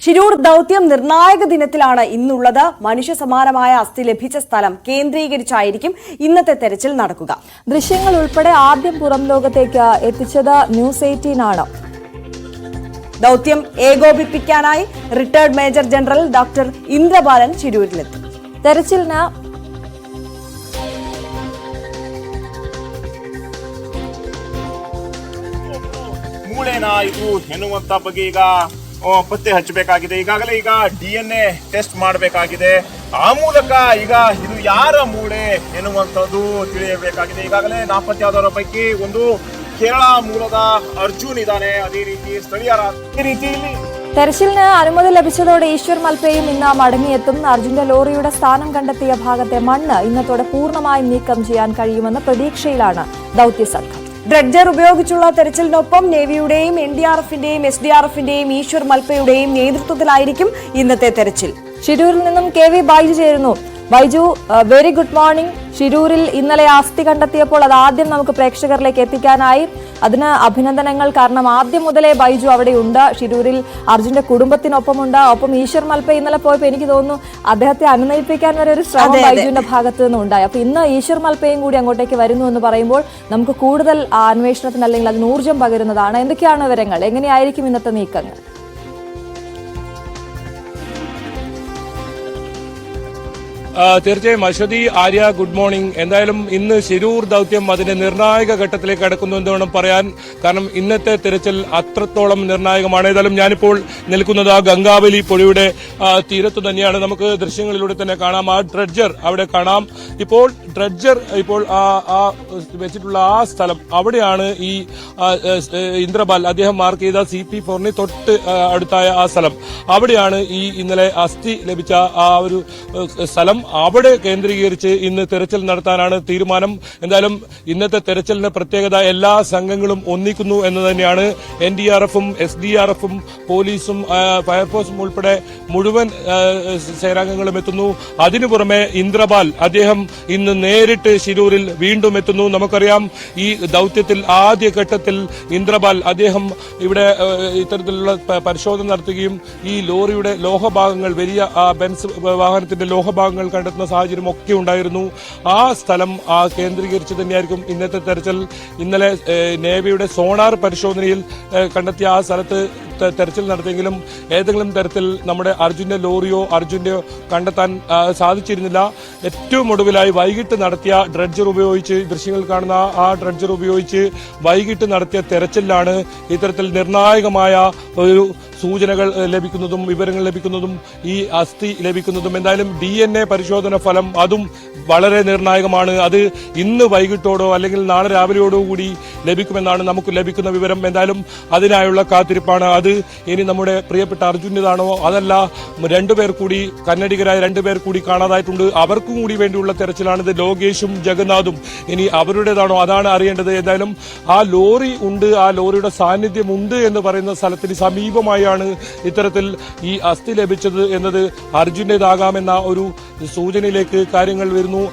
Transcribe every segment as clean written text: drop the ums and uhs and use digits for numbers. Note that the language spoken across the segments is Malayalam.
ഷിരൂർ ദൌത്യം നിർണായക ദിനത്തിലാണ് ഇന്നുള്ളത്. മനുഷ്യ സമാനമായ അസ്ഥി ലഭിച്ച സ്ഥലം കേന്ദ്രീകരിച്ചായിരിക്കും ഇന്നത്തെ തെരച്ചിൽ നടക്കുക. ദൃശ്യങ്ങൾ ഉൾപ്പെടെ ആദ്യം പുറം ലോകത്തേക്ക് എത്തിച്ചത് ന്യൂസ് 18 ആണ്. ദൌത്യം ഏകോപിപ്പിക്കാനായി retired major general doctor Indrabalan ഷിരൂരിലെത്തി. തെരച്ചിലിന് ಮೂಳೆನಾಯಿತು ಎನ್ನುವಂತ ಬಗ್ಗೆ ಈಗ ಪತ್ತೆ ಹಚ್ಚಬೇಕಾಗಿದೆ. ಈಗಾಗಲೇ ಈಗ DNA ಟೆಸ್ಟ್ ಮಾಡಬೇಕಾಗಿದೆ. ಆ ಮೂಲಕ ಈಗ ಇದು ಯಾರ ಮೂಳೆ ಎನ್ನುವಂಥದ್ದು ತಿಳಿಯಬೇಕಾಗಿದೆ. ಈಗಾಗಲೇ ನಾಪತ್ತೆಯಾದವರ ಪೈಕಿ ಒಂದು ಕೇರಳ ಮೂಲದ ಅರ್ಜುನ್ ಇದ್ದಾನೆ. ಅದೇ ರೀತಿ ಸ್ಥಳೀಯರ ರೀತಿಯಲ್ಲಿ തെരച്ചിലിന് അനുമതി ലഭിച്ചതോടെ ഈശ്വർ മൽപയും ഇന്ന് മടങ്ങിയെത്തും. അർജുന്റെ ലോറിയുടെ സ്ഥാനം കണ്ടെത്തിയ ഭാഗത്തെ മണ്ണ് ഇന്നത്തോടെ പൂർണ്ണമായും നീക്കം ചെയ്യാൻ കഴിയുമെന്ന പ്രതീക്ഷയിലാണ് ദൌത്യസംഘം. ഡ്രഡ്ജർ ഉപയോഗിച്ചുള്ള തെരച്ചിലിനൊപ്പം നേവിയുടെയും NDRFന്റെയും SDRFന്റെയും ഈശ്വർ മൽപയുടെയും നേതൃത്വത്തിലായിരിക്കും ഇന്നത്തെ തെരച്ചിൽ. ഷിരൂരിൽ നിന്നും KV ബൈജു ചേരുന്നു. Baiju, very good morning. ഷിരൂരിൽ ഇന്നലെ അസ്ഥി കണ്ടെത്തിയപ്പോൾ അത് ആദ്യം നമുക്ക് പ്രേക്ഷകരിലേക്ക് എത്തിക്കാനായി. അതിന് അഭിനന്ദനങ്ങൾ. കാരണം ആദ്യം മുതലേ ബൈജു അവിടെയുണ്ട്. ഷിരൂരിൽ അർജുന്റെ കുടുംബത്തിനൊപ്പമുണ്ട്. ഒപ്പം ഈശ്വർ മൽപ ഇന്നലെ പോയപ്പോൾ എനിക്ക് തോന്നുന്നു അദ്ദേഹത്തെ അനുനയിപ്പിക്കാൻ വരെ ഒരു ശ്രമം ബൈജുവിന്റെ ഭാഗത്തു നിന്നുണ്ടായി. അപ്പൊ ഇന്ന് ഈശ്വർ മൽപയും കൂടി അങ്ങോട്ടേക്ക് വരുന്നു എന്ന് പറയുമ്പോൾ നമുക്ക് കൂടുതൽ അന്വേഷണത്തിന് അല്ലെങ്കിൽ അതിന് ഊർജ്ജം പകരുന്നതാണ്. എന്തൊക്കെയാണ് വിവരങ്ങൾ? എങ്ങനെയായിരിക്കും ഇന്നത്തെ നീക്കങ്ങൾ? തീർച്ചയായും അശ്വതി, ആര്യ, ഗുഡ് മോർണിംഗ്. എന്തായാലും ഇന്ന് ഷിരൂർ ദൌത്യം അതിന്റെ നിർണായക ഘട്ടത്തിലേക്ക് കടക്കുന്നു എന്ന് വേണം പറയാൻ. കാരണം ഇന്നത്തെ തിരച്ചിൽ അത്രത്തോളം നിർണായകമാണ്. ഏതായാലും ഞാനിപ്പോൾ നിൽക്കുന്നത് ആ ഗംഗാവലി പുഴയുടെ തീരത്ത് തന്നെയാണ്. നമുക്ക് ദൃശ്യങ്ങളിലൂടെ തന്നെ കാണാം. ആ ഡ്രഡ്ജർ അവിടെ കാണാം. ഇപ്പോൾ ഡ്രഡ്ജർ ഇപ്പോൾ വെച്ചിട്ടുള്ള ആ സ്ഥലം അവിടെയാണ് ഈ ഇന്ദ്രബാൽ അദ്ദേഹം മാർക്ക് ചെയ്ത CP4 തൊട്ട് അടുത്തായ ആ സ്ഥലം. അവിടെയാണ് ഈ ഇന്നലെ അസ്ഥി ലഭിച്ച ആ ഒരു സ്ഥലം. അവിടെ കേന്ദ്രീകരിച്ച് ഇന്ന് തെരച്ചിൽ നടത്താനാണ് തീരുമാനം. എന്തായാലും ഇന്നത്തെ തെരച്ചിലിന് പ്രത്യേകത എല്ലാ സംഘങ്ങളും ഒന്നിക്കുന്നു എന്ന് തന്നെയാണ്. NDRFും SDRFും പോലീസും ഫയർഫോഴ്സും ഉൾപ്പെടെ മുഴുവൻ സേനാംഗങ്ങളും എത്തുന്നു. അതിനു പുറമെ ഇന്ദ്രബാൽ അദ്ദേഹം ഇന്ന് നേരിട്ട് ഷിരൂരിൽ വീണ്ടും എത്തുന്നു. നമുക്കറിയാം ഈ ദൌത്യത്തിൽ ആദ്യഘട്ടത്തിൽ ഇന്ദ്രബാൽ അദ്ദേഹം ഇവിടെ ഇത്തരത്തിലുള്ള പരിശോധന നടത്തുകയും ഈ ലോറിയുടെ ലോഹഭാഗങ്ങൾ വലിയ ബെൻസ് വാഹനത്തിന്റെ ലോഹഭാഗങ്ങൾ കണ്ടെത്തുന്ന സാഹചര്യം ഒക്കെ ഉണ്ടായിരുന്നു. ആ സ്ഥലം കേന്ദ്രീകരിച്ച് തന്നെയായിരിക്കും ഇന്നത്തെ തെരച്ചിൽ. ഇന്നലെ നേവിയുടെ സോണാർ പരിശോധനയിൽ കണ്ടെത്തിയ ആ സ്ഥലത്ത് തെരച്ചിൽ നടത്തിയെങ്കിലും ഏതെങ്കിലും തരത്തിൽ നമ്മുടെ അർജുന്റെ ലോറിയോ അർജുന്റെയോ കണ്ടെത്താൻ സാധിച്ചിരുന്നില്ല. ഏറ്റവും ഒടുവിലായി വൈകിട്ട് നടത്തിയ ഡ്രഡ്ജർ ഉപയോഗിച്ച്, ദൃശ്യങ്ങൾ കാണുന്ന ആ ഡ്രഡ്ജർ ഉപയോഗിച്ച് വൈകിട്ട് നടത്തിയ തെരച്ചിലാണ് ഇത്തരത്തിൽ നിർണായകമായ ഒരു സൂചനകൾ ലഭിക്കുന്നതും വിവരങ്ങൾ ലഭിക്കുന്നതും ഈ അസ്ഥി ലഭിക്കുന്നതും. എന്തായാലും DNA പരിശോധന ഫലം അതും വളരെ നിർണായകമാണ്. അത് ഇന്ന് വൈകിട്ടോടോ അല്ലെങ്കിൽ നാളെ രാവിലെയോടോ കൂടി ലഭിക്കുമെന്നാണ് നമുക്ക് ലഭിക്കുന്ന വിവരം. എന്തായാലും അതിനായുള്ള കാത്തിരിപ്പാണ്. അത് ഇനി നമ്മുടെ പ്രിയപ്പെട്ട അർജുൻ്റെതാണോ അതല്ല രണ്ടുപേർ കൂടി കന്നഡികരായ രണ്ടുപേർ കൂടി കാണാതായിട്ടുണ്ട്. അവർക്കും കൂടി വേണ്ടിയുള്ള തെരച്ചിലാണിത്. ലോകേഷും ജഗന്നാഥും ഇനി അവരുടേതാണോ അതാണ് അറിയേണ്ടത്. എന്തായാലും ആ ലോറി ഉണ്ട്, ആ ലോറിയുടെ സാന്നിധ്യം ഉണ്ട് എന്ന് പറയുന്ന സ്ഥലത്തിന് സമീപമായാണ് ഇത്തരത്തിൽ ഈ അസ്ഥി ലഭിച്ചത് എന്നത് അർജുൻ്റേതാകാമെന്ന ഒരു സൂചനയിലേക്ക് കാര്യങ്ങൾ വരുന്നു.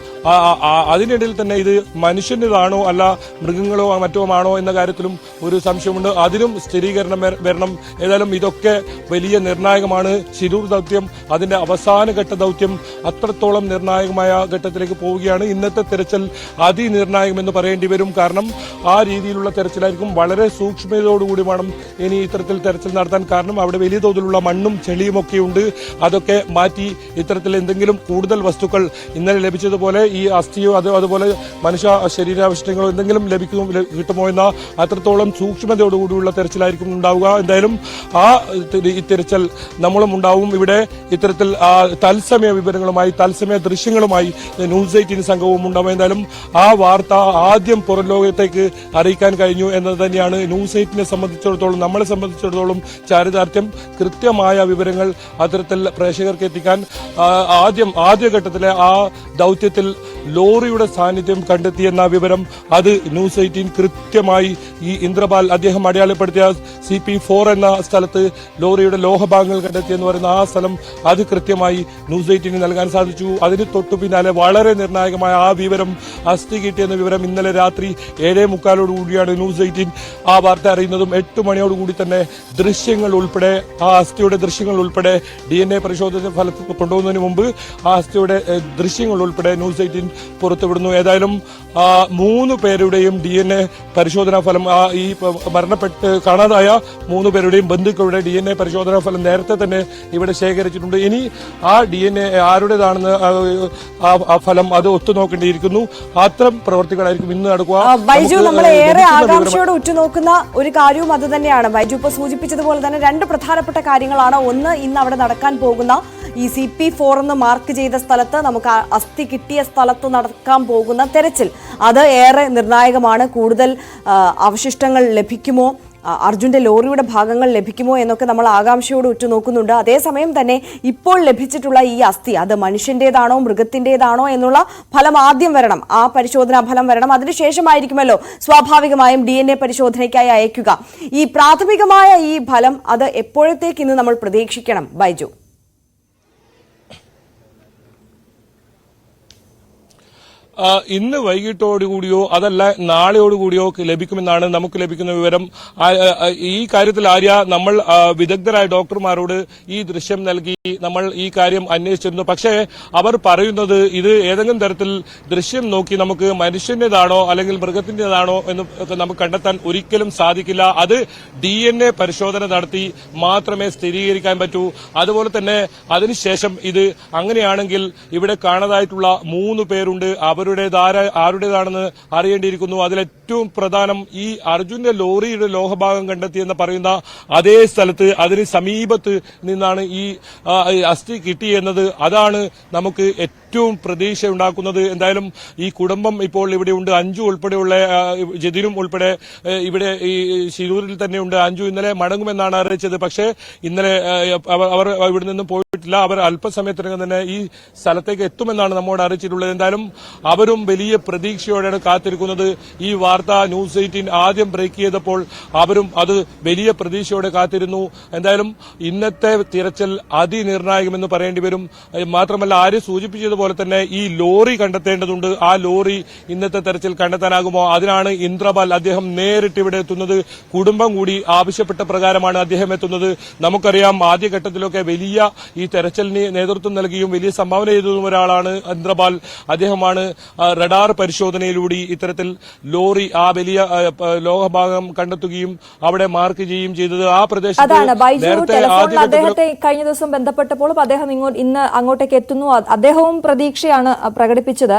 അതിനിടയിൽ തന്നെ ഇത് മനുഷ്യൻ്റെതാണോ അല്ല മൃഗങ്ങളോ മറ്റോ ആണോ എന്ന കാര്യത്തിലും ഒരു സംശയമുണ്ട്. അതിനും സ്ഥിരീകരണം വരണം. ഏതായാലും ഇതൊക്കെ വലിയ നിർണായകമാണ്. ഷിരൂർ ദൌത്യം അതിന്റെ അവസാനഘട്ട ദൌത്യം അത്രത്തോളം നിർണായകമായ ഘട്ടത്തിലേക്ക് പോവുകയാണ്. ഇന്നത്തെ തെരച്ചിൽ അതിനിർണായകമെന്ന് പറയേണ്ടി വരും. കാരണം ആ രീതിയിലുള്ള തെരച്ചിലായിരിക്കും. വളരെ സൂക്ഷ്മതയോടുകൂടി വേണം ഇനി ഇത്തരത്തിൽ തെരച്ചിൽ നടത്താൻ. കാരണം അവിടെ വലിയ തോതിലുള്ള മണ്ണും ചെളിയും ഒക്കെ ഉണ്ട്. അതൊക്കെ മാറ്റി ഇത്തരത്തിൽ എന്തെങ്കിലും കൂടുതൽ വസ്തുക്കൾ ഇന്നലെ ലഭിച്ചതുപോലെ ഈ അസ്ഥിയോ അതുപോലെ മനുഷ്യ ശരീരാവശിഷ്ടങ്ങളോ എന്തെങ്കിലും കിട്ടുമോ എന്ന അത്രത്തോളം സൂക്ഷ്മതയോടുകൂടിയുള്ള തെരച്ചിലായിരിക്കും ഉണ്ടാവുക. എന്തായാലും ഈ തെരച്ചിൽ നമ്മളും ഉണ്ടാവും. ഇവിടെ ഇത്തരത്തിൽ തത്സമയ വിവരങ്ങളുമായി തത്സമയ ദൃശ്യങ്ങളുമായി ന്യൂസ് 18 സംഘവും ഉണ്ടാവും. എന്തായാലും ആ വാർത്ത ആദ്യം പുറം ലോകത്തേക്ക് അറിയിക്കാൻ കഴിഞ്ഞു എന്നത് തന്നെയാണ് ന്യൂസ് 18നെ സംബന്ധിച്ചിടത്തോളം, നമ്മളെ സംബന്ധിച്ചിടത്തോളം ചാരിതാർത്ഥ്യം. കൃത്യമായ വിവരങ്ങൾ അത്തരത്തിൽ പ്രേക്ഷകർക്ക് എത്തിക്കാൻ ആദ്യഘട്ടത്തിലെ ആ ദൌത്യത്തിൽ ലോറിയുടെ സാന്നിധ്യം കണ്ടെത്തിയെന്ന വിവരം അത് ന്യൂസ് 18 കൃത്യമായി ഈ ഇന്ദ്രപാൽ അദ്ദേഹം അടയാളപ്പെടുത്തിയ CP4 എന്ന സ്ഥലത്ത് ലോറിയുടെ ലോഹഭാഗങ്ങൾ കണ്ടെത്തിയെന്ന് പറയുന്ന ആ സ്ഥലം അത് കൃത്യമായി ന്യൂസ് 18 നൽകാൻ സാധിച്ചു. അതിന് തൊട്ടു പിന്നാലെ വളരെ നിർണായകമായ ആ വിവരം അസ്ഥി കിട്ടിയെന്ന വിവരം ഇന്നലെ രാത്രി 7:45 ന്യൂസ് 18 ആ വാർത്ത അറിയുന്നതും 8 മണിയോടുകൂടി തന്നെ ദൃശ്യങ്ങൾ ഉൾപ്പെടെ ആ അസ്ഥിയുടെ ദൃശ്യങ്ങൾ ഉൾപ്പെടെ DNA പരിശോധന ഫലത്തിൽ കൊണ്ടുപോകുന്നതിന് മുമ്പ് ആ അസ്ഥിയുടെ ദൃശ്യങ്ങൾ ഉൾപ്പെടെ ന്യൂസ് 18 പുറത്തുവിടുന്നു. ഏതായാലും 3 പേരുടെയും DNA പരിശോധനാ ഫലം ഈ മരണപ്പെട്ട് കാണാതായ 3 പേരുടെയും ബന്ധുക്കളുടെ DNA പരിശോധനാ ഫലം നേരത്തെ തന്നെ ഇവിടെ ശേഖരിച്ചിട്ടുണ്ട്. ഇനി ആ DNA ആരുടേതാണെന്ന് ആ ഫലം അത് ഒത്തുനോക്കേണ്ടിയിരിക്കുന്നു. അത്തരം പ്രവർത്തികളായിരിക്കും ഇന്ന് നടക്കുക. ബൈജു, നമ്മളെ ഏറെ ആകാംക്ഷയോടെ ഉറ്റുനോക്കുന്ന ഒരു കാര്യവും അത് തന്നെയാണ്. ബൈജു ഇപ്പോൾ സൂചിപ്പിച്ചതുപോലെ തന്നെ 2 പ്രധാനപ്പെട്ട കാര്യങ്ങളാണ്. ഒന്ന്, ഇന്ന് അവിടെ നടക്കാൻ പോകുന്ന ഈ CP4 എന്ന് മാർക്ക് ചെയ്ത സ്ഥലത്ത്, നമുക്ക് അസ്ഥി കിട്ടിയ സ്ഥലത്ത് നടക്കാൻ പോകുന്ന തെരച്ചിൽ, അത് ഏറെ നിർണായകമാണ്. കൂടുതൽ അവശിഷ്ടങ്ങൾ ലഭിക്കുമോ, അർജുന്റെ ലോറിയുടെ ഭാഗങ്ങൾ ലഭിക്കുമോ എന്നൊക്കെ നമ്മൾ ആകാംക്ഷയോട് ഉറ്റുനോക്കുന്നുണ്ട്. അതേസമയം തന്നെ ഇപ്പോൾ ലഭിച്ചിട്ടുള്ള ഈ അസ്ഥി അത് മനുഷ്യന്റേതാണോ മൃഗത്തിന്റേതാണോ എന്നുള്ള ഫലം ആദ്യം വരണം, ആ പരിശോധനാ ഫലം വരണം. അതിനുശേഷമായിരിക്കുമല്ലോ സ്വാഭാവികമായും DNA പരിശോധനയ്ക്കായി അയക്കുക. ഈ പ്രാഥമികമായ ഈ ഫലം അത് എപ്പോഴത്തേക്ക് ഇന്ന് നമ്മൾ പ്രതീക്ഷിക്കണം ബൈജു? ഇന്ന് വൈകിട്ടോടുകൂടിയോ അതല്ല നാളെയോടുകൂടിയോ ലഭിക്കുമെന്നാണ് നമുക്ക് ലഭിക്കുന്ന വിവരം. ഈ കാര്യത്തിൽ ആര്യ, നമ്മൾ വിദഗ്ധരായ ഡോക്ടർമാരോട് ഈ ദൃശ്യം നൽകി നമ്മൾ ഈ കാര്യം അന്വേഷിച്ചിരുന്നു. പക്ഷേ അവർ പറയുന്നത് ഇത് ഏതെങ്കിലും തരത്തിൽ ദൃശ്യം നോക്കി നമുക്ക് മനുഷ്യന്റേതാണോ അല്ലെങ്കിൽ മൃഗത്തിന്റേതാണോ എന്ന് നമുക്ക് കണ്ടെത്താൻ ഒരിക്കലും സാധിക്കില്ല. അത് DNA പരിശോധന നടത്തി മാത്രമേ സ്ഥിരീകരിക്കാൻ പറ്റൂ. അതുപോലെ തന്നെ അതിനുശേഷം ഇത് അങ്ങനെയാണെങ്കിൽ ഇവിടെ കാണാതായിട്ടുള്ള 3 പേരുണ്ട്, ആരുടേതാണെന്ന് അറിയേണ്ടിയിരിക്കുന്നു. അതിലേറ്റവും പ്രധാനം ഈ അർജുന്റെ ലോറിയുടെ ലോഹഭാഗം കണ്ടെത്തിയെന്ന് പറയുന്ന അതേ സ്ഥലത്ത് അതിന് സമീപത്ത് നിന്നാണ് ഈ അസ്ഥി കിട്ടിയെന്നത്. അതാണ് നമുക്ക് ഏറ്റവും പ്രതീക്ഷ ഉണ്ടാക്കുന്നത്. എന്തായാലും ഈ കുടുംബം ഇപ്പോൾ ഇവിടെയുണ്ട്. അഞ്ജു ഉൾപ്പെടെയുള്ള ജതിനും ഉൾപ്പെടെ ഇവിടെ ഈ ശിരൂരിൽ തന്നെയുണ്ട്. അഞ്ജു ഇന്നലെ മടങ്ങുമെന്നാണ് അറിയിച്ചത്. പക്ഷേ ഇന്നലെ അവർ ഇവിടെ നിന്നും പോയിട്ടില്ല. അവർ അല്പസമയത്തിനകം തന്നെ ഈ സ്ഥലത്തേക്ക് എത്തുമെന്നാണ് നമ്മോട് അറിയിച്ചിട്ടുള്ളത്. എന്തായാലും അവരും വലിയ പ്രതീക്ഷയോടെയാണ് കാത്തിരിക്കുന്നത്. ഈ വാർത്ത ന്യൂസ് 18 ആദ്യം ബ്രേക്ക് ചെയ്തപ്പോൾ അവരും അത് വലിയ പ്രതീക്ഷയോടെ കാത്തിരുന്നു. എന്തായാലും ഇന്നത്തെ തിരച്ചിൽ അതിനിർണായകമെന്ന് പറയേണ്ടി വരും. മാത്രമല്ല ആര് സൂചിപ്പിച്ചതുപോലെ തന്നെ ഈ ലോറി കണ്ടെത്തേണ്ടതുണ്ട്. ആ ലോറി ഇന്നത്തെ തെരച്ചിൽ കണ്ടെത്താനാകുമോ? അതിനാണ് ഇന്ദ്രപാൽ അദ്ദേഹം നേരിട്ട് ഇവിടെ എത്തുന്നത്. കുടുംബം കൂടി ആവശ്യപ്പെട്ട പ്രകാരമാണ് അദ്ദേഹം എത്തുന്നത്. നമുക്കറിയാം ആദ്യഘട്ടത്തിലൊക്കെ വലിയ ഈ തെരച്ചിലിന് നേതൃത്വം നൽകിയും വലിയ സംഭാവന ചെയ്തതും ഒരാളാണ് ഇന്ദ്രപാൽ. അദ്ദേഹമാണ് റഡാർ പരിശോധനയിലൂടെ ഇത്തരത്തിൽ ലോറി ആ വലിയ ലോഹഭാഗം കണ്ടെത്തുകയും അവിടെ മാർക്ക് ചെയ്യുകയും ചെയ്തത്. ആ പ്രദേശത്ത് അദ്ദേഹത്തെ കഴിഞ്ഞ ദിവസം ബന്ധപ്പെട്ടപ്പോൾ അദ്ദേഹം ഇന്ന് അങ്ങോട്ടേക്ക് എത്തുന്നു. അദ്ദേഹവും പ്രതീക്ഷയാണ് പ്രകടിപ്പിച്ചത്.